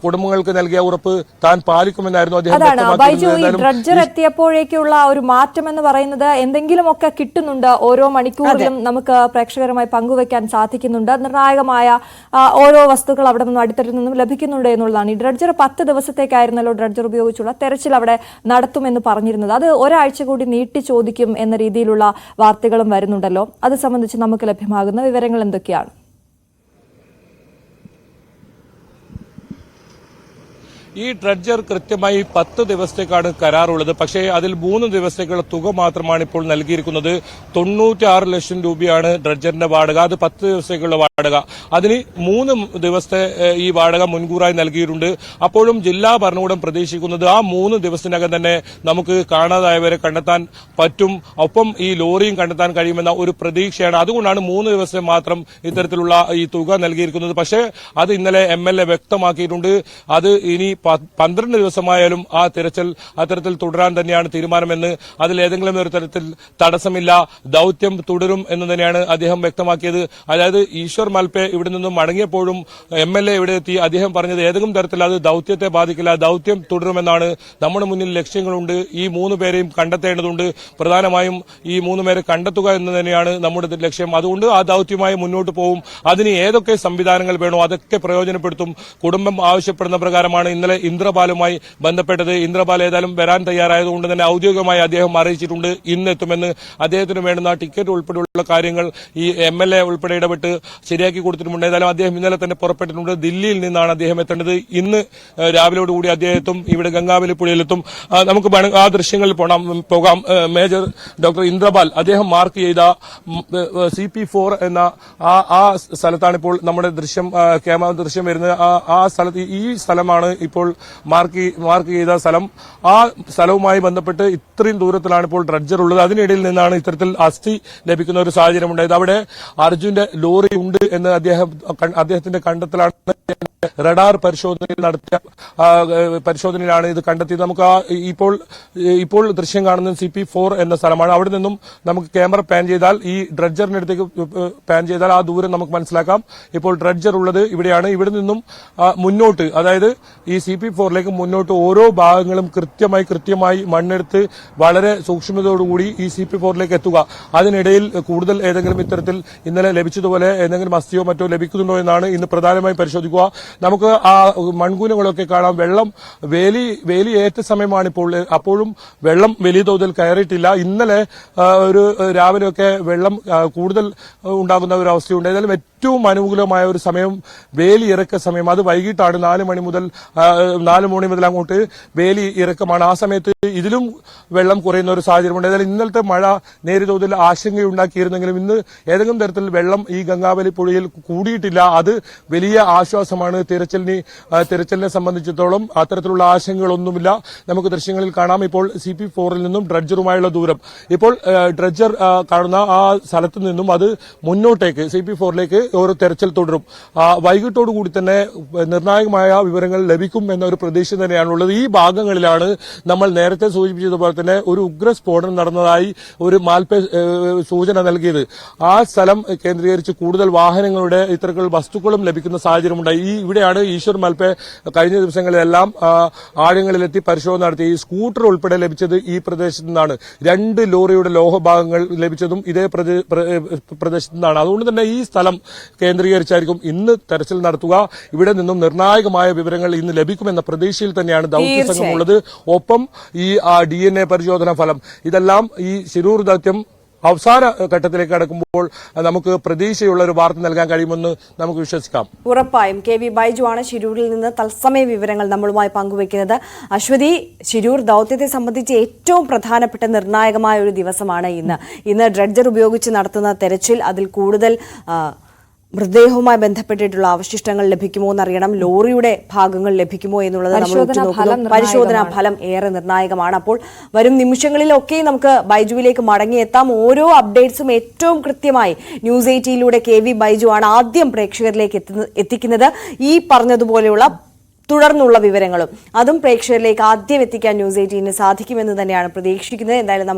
കുടുംബങ്ങൾക്ക് നൽകിയ ഉറപ്പ് താൻ പാലിക്കുമെന്നായിരുന്നു അദ്ദേഹം വ്യക്തമാക്കിയത്. ഡ്രഡ്ജർ എത്തിയപ്പോഴേക്കുള്ള ഒരു മാറ്റം എന്ന് പറയുന്നത് എന്തെങ്കിലുമൊക്കെ കിട്ടുന്നുണ്ട്, ഓരോ മണിക്കൂറിലും നമുക്ക് പ്രേക്ഷകരുമായി പങ്കുവെക്കാൻ സാധിക്കുന്നുണ്ട്. നിർണായകമായ ഓരോ വസ്തുക്കൾ അവിടെ നിന്നും അടിത്തട്ടിൽ നിന്നും ലഭിക്കുന്നുണ്ട് എന്നുള്ളതാണ്. ഈ ഡ്രഡ്ജർ 10 ദിവസത്തേക്കായിരുന്നല്ലോ ഡ്രഡ്ജർ ഉപയോഗിച്ചുള്ള തെരച്ചിൽ അവിടെ നടത്തുമെന്ന് പറഞ്ഞിരുന്നത്. അത് ഒരാഴ്ച കൂടി നീട്ടി ചോദിക്കും എന്ന രീതിയിലുള്ള വാർത്തകളും വരുന്നുണ്ടല്ലോ. അത് സംബന്ധിച്ച് നമുക്ക് ലഭ്യമാകുന്ന വിവരങ്ങൾ എന്തൊക്കെയാണ്? ഈ ഡ്രഡ്ജർ കൃത്യമായി 10 ദിവസത്തേക്കാണ് കരാറുള്ളത്. പക്ഷേ അതിൽ 3 ദിവസത്തേക്കുള്ള തുക മാത്രമാണ് ഇപ്പോൾ നൽകിയിരിക്കുന്നത്. 96 ലക്ഷം രൂപയാണ് ഡ്രഡ്ജറിന്റെ വാടക. അത് 10 ദിവസത്തേക്കുള്ള വാടക. അതിന് 3 ദിവസത്തെ ഈ വാടക മുൻകൂറായി നൽകിയിട്ടുണ്ട്. അപ്പോഴും ജില്ലാ ഭരണകൂടം പ്രതീക്ഷിക്കുന്നത് ആ 3 ദിവസത്തിനകം തന്നെ നമുക്ക് കാണാതായവരെ കണ്ടെത്താൻ പറ്റും, ഒപ്പം ഈ ലോറിയും കണ്ടെത്താൻ കഴിയുമെന്ന ഒരു പ്രതീക്ഷയാണ്. അതുകൊണ്ടാണ് 3 ദിവസം മാത്രം ഇത്തരത്തിലുള്ള ഈ തുക നൽകിയിരിക്കുന്നത്. പക്ഷേ അത് ഇന്നലെ MLA വ്യക്തമാക്കിയിട്ടുണ്ട്. അത് ഇനി 12 ദിവസമായാലും ആ തിരച്ചിൽ അത്തരത്തിൽ തുടരാൻ തന്നെയാണ് തീരുമാനമെന്ന്. അതിൽ ഏതെങ്കിലും ഒരു തരത്തിൽ തടസ്സമില്ല, ദൌത്യം തുടരും എന്ന് തന്നെയാണ് അദ്ദേഹം വ്യക്തമാക്കിയത്. അതായത് ഈശ്വർ മൽപ്പെ ഇവിടെ നിന്നും മടങ്ങിയപ്പോഴും MLA ഇവിടെ എത്തി അദ്ദേഹം പറഞ്ഞത് ഏതെങ്കിലും തരത്തിൽ അത് ദൌത്യത്തെ ബാധിക്കില്ല, ദൌത്യം തുടരുമെന്നാണ്. നമ്മുടെ മുന്നിൽ ലക്ഷ്യങ്ങളുണ്ട്, ഈ 3 പേരെയും കണ്ടെത്തേണ്ടതുണ്ട്. പ്രധാനമായും ഈ 3 പേരെ കണ്ടെത്തുക എന്ന് തന്നെയാണ് നമ്മുടെ ലക്ഷ്യം. അതുകൊണ്ട് ആ ദൌത്യമായി മുന്നോട്ട് പോകും. അതിന് ഏതൊക്കെ സംവിധാനങ്ങൾ വേണോ അതൊക്കെ പ്രയോജനപ്പെടുത്തും. കുടുംബം ആവശ്യപ്പെടുന്ന പ്രകാരമാണ് ഇന്നലെ ഇന്ദ്രപാലുമായി ബന്ധപ്പെട്ടത്. ഇന്ദ്രപാൽ ഏതായാലും വരാൻ തയ്യാറായതുകൊണ്ട് തന്നെ ഔദ്യോഗികമായി അദ്ദേഹം അറിയിച്ചിട്ടുണ്ട് ഇന്ന് എത്തുമെന്ന്. അദ്ദേഹത്തിന് വേണ്ടുന്ന ടിക്കറ്റ് ഉൾപ്പെടെയുള്ള കാര്യങ്ങൾ ഈ MLA ഉൾപ്പെടെ ഇടപെട്ട് ശരിയാക്കി കൊടുത്തിട്ടുണ്ട്. ഏതായാലും അദ്ദേഹം ഇന്നലെ തന്നെ പുറപ്പെട്ടിട്ടുണ്ട്. ദില്ലിയിൽ നിന്നാണ് അദ്ദേഹം എത്തേണ്ടത്. ഇന്ന് രാവിലെയോടുകൂടി അദ്ദേഹം ഇവിടെ ഗംഗാവലി പുഴയിലെത്തും. നമുക്ക് ആ ദൃശ്യങ്ങളിൽ പോകാം. മേജർ ഡോക്ടർ ഇന്ദ്രപാൽ അദ്ദേഹം മാർക്ക് ചെയ്ത CP4 എന്ന ആ സ്ഥലത്താണ് ഇപ്പോൾ നമ്മുടെ ക്യാമറ ദൃശ്യം വരുന്നത്. ആ സ്ഥലത്ത് ഈ സ്ഥലമാണ് ഇപ്പോൾ മാർക്ക് ചെയ്ത സ്ഥലം. ആ സ്ഥലവുമായി ബന്ധപ്പെട്ട് ഇത്രയും ദൂരത്തിലാണ് ഇപ്പോൾ ഡ്രഡ്ജർ ഉള്ളത്. അതിനിടയിൽ നിന്നാണ് ഇത്തരത്തിൽ അസ്ഥി ലഭിക്കുന്ന ഒരു സാഹചര്യം ഉണ്ടായത്. അവിടെ അർജുന്റെ ലോറി ഉണ്ട് എന്ന് അദ്ദേഹത്തിന്റെ കണ്ടെത്തലാണ്. റഡാർ പരിശോധനയിലാണ് ഇത് കണ്ടെത്തിയത്. നമുക്ക് ഇപ്പോൾ ദൃശ്യം കാണുന്നത് CP4 എന്ന സ്ഥലമാണ്. അവിടെ നിന്നും നമുക്ക് ക്യാമറ പാൻ ചെയ്താൽ ഈ ഡ്രഡ്ജറിന്റെ അടുത്തേക്ക് പാൻ ചെയ്താൽ ആ ദൂരം നമുക്ക് മനസ്സിലാക്കാം. ഇപ്പോൾ ഡ്രഡ്ജർ ഉള്ളത് ഇവിടെയാണ്. ഇവിടെ നിന്നും മുന്നോട്ട്, അതായത് ഈ CP4ലേക്ക് മുന്നോട്ട് ഓരോ ഭാഗങ്ങളും കൃത്യമായി മണ്ണെടുത്ത് വളരെ സൂക്ഷ്മതയോടുകൂടി ഈ CP4ലേക്ക് എത്തുക. അതിനിടയിൽ കൂടുതൽ ഏതെങ്കിലും ഇത്തരത്തിൽ ഇന്നലെ ലഭിച്ചതുപോലെ ഏതെങ്കിലും അസ്ഥിയോ മറ്റോ ലഭിക്കുന്നുണ്ടോ എന്നാണ് ഇന്ന് പ്രധാനമായും പരിശോധിക്കുക. നമുക്ക് ആ മൺകൂനകളൊക്കെ കാണാം. വെള്ളം വേലി ഏറ്റ സമയമാണ് ഇപ്പോൾ. അപ്പോഴും വെള്ളം വലിയ തോതിൽ കയറിയിട്ടില്ല. ഇന്നലെ ഒരു രാവിലെയൊക്കെ വെള്ളം കൂടുതൽ ഉണ്ടാകുന്ന ഒരു അവസ്ഥയുണ്ട്. ഏതായാലും ഏറ്റവും അനുകൂലമായ ഒരു സമയം വേലി ഇറക്ക സമയം. അത് വൈകിട്ടാണ് 4 മണി മുതൽ അങ്ങോട്ട് വേലി ഇറക്കമാണ്. ആ സമയത്ത് ഇതിലും വെള്ളം കുറയുന്ന ഒരു സാഹചര്യമുണ്ട്. ഏതായാലും ഇന്നലത്തെ മഴ നേരിയ തോതിൽ ആശങ്കയുണ്ടാക്കിയിരുന്നെങ്കിലും ഇന്ന് ഏതെങ്കിലും തരത്തിൽ വെള്ളം ഈ ഗംഗാവലി പുഴയിൽ കൂടിയിട്ടില്ല. അത് വലിയ ആശ്വാസമാണ് തിരച്ചിലിനെ സംബന്ധിച്ചിടത്തോളം. അത്തരത്തിലുള്ള ആശങ്കകളൊന്നുമില്ല. നമുക്ക് ദൃശ്യങ്ങളിൽ കാണാം. ഇപ്പോൾ CP4ൽ നിന്നും ഡ്രഡ്ജറുമായുള്ള ദൂരം. ഇപ്പോൾ ഡ്രഡ്ജർ കാണുന്ന ആ സ്ഥലത്ത് നിന്നും അത് മുന്നോട്ടേക്ക് CP4ലേക്ക് ഒരു തെരച്ചിൽ തുടരും. വൈകിട്ടോടുകൂടി തന്നെ നിർണായകമായ വിവരങ്ങൾ ലഭിക്കും എന്നൊരു പ്രതീക്ഷ തന്നെയാണുള്ളത്. ഈ ഭാഗങ്ങളിലാണ് നമ്മൾ നേരത്തെ സൂചിപ്പിച്ചതുപോലെ തന്നെ ഒരു ഉഗ്രസ്ഫോടനം നടന്നതായി ഒരു മാൽപ്പെ സൂചന നൽകിയത്. ആ സ്ഥലം കേന്ദ്രീകരിച്ച് കൂടുതൽ വാഹനങ്ങളുടെ ഇത്തരത്തിലുള്ള വസ്തുക്കളും ലഭിക്കുന്ന സാഹചര്യമുണ്ടായി. ഇവിടെയാണ് ഈശ്വർ മൽപ്പെ കഴിഞ്ഞ ദിവസങ്ങളിലെല്ലാം ആഴങ്ങളിലെത്തി പരിശോധന നടത്തി. ഈ സ്കൂട്ടർ ഉൾപ്പെടെ ലഭിച്ചത് ഈ പ്രദേശത്തു നിന്നാണ്. 2 ലോറിയുടെ ലോഹഭാഗങ്ങൾ ലഭിച്ചതും ഇതേ പ്രദേശത്തു നിന്നാണ്. അതുകൊണ്ട് തന്നെ ഈ സ്ഥലം കേന്ദ്രീകരിച്ചായിരിക്കും ഇന്ന് തെരച്ചിൽ നടത്തുക. ഇവിടെ നിന്നും നിർണായകമായ വിവരങ്ങൾ ഇന്ന് ലഭിക്കുമെന്ന പ്രതീക്ഷയിൽ തന്നെയാണ് ദൌത്യസംഘമുള്ളത്. ഒപ്പം ഈ DNA പരിശോധനാ ഫലം, ഇതെല്ലാം ഈ ശിരൂർ ദൌത്യം അവസാന ഘട്ടത്തിലേക്ക് കടക്കുമ്പോൾ നമുക്ക് പ്രതീക്ഷയുള്ള ഒരു വാർത്ത നൽകാൻ കഴിയുമെന്ന് നമുക്ക് വിശ്വസിക്കാം. ഉറപ്പായും KV ബൈജു ആണ് ശിരൂരിൽ നിന്ന് തത്സമയ വിവരങ്ങൾ നമ്മളുമായി പങ്കുവയ്ക്കുന്നത്. അശ്വതി, ശിരൂർ ദൌത്യത്തെ സംബന്ധിച്ച് ഏറ്റവും പ്രധാനപ്പെട്ട നിർണായകമായ ഒരു ദിവസമാണ് ഇന്ന് ഡ്രഡ്ജർ ഉപയോഗിച്ച് നടത്തുന്ന തെരച്ചിൽ. അതിൽ കൂടുതൽ മൃതദേഹവുമായി ബന്ധപ്പെട്ടിട്ടുള്ള അവശിഷ്ടങ്ങൾ ലഭിക്കുമോ എന്നറിയണം. ലോറിയുടെ ഭാഗങ്ങൾ ലഭിക്കുമോ എന്നുള്ളത് നമ്മൾ ഉറ്റുനോക്കുന്നു. പരിശോധനാ ഫലം ഏറെ നിർണായകമാണ്. അപ്പോൾ വരും നിമിഷങ്ങളിലൊക്കെ നമുക്ക് ബൈജുവിലേക്ക് മടങ്ങിയെത്താം. ഓരോ അപ്ഡേറ്റ്സും ഏറ്റവും കൃത്യമായി ന്യൂസ് 18 KV ബൈജു ആണ് ആദ്യം പ്രേക്ഷകരിലേക്ക് എത്തിക്കുന്നത്. ഈ പറഞ്ഞതുപോലെയുള്ള തുടർന്നുള്ള വിവരങ്ങളും അതും പ്രേക്ഷകരിലേക്ക് ആദ്യം എത്തിക്കാൻ ന്യൂസ് 18 സാധിക്കുമെന്ന് തന്നെയാണ് പ്രതീക്ഷിക്കുന്നത്. എന്തായാലും നമുക്ക്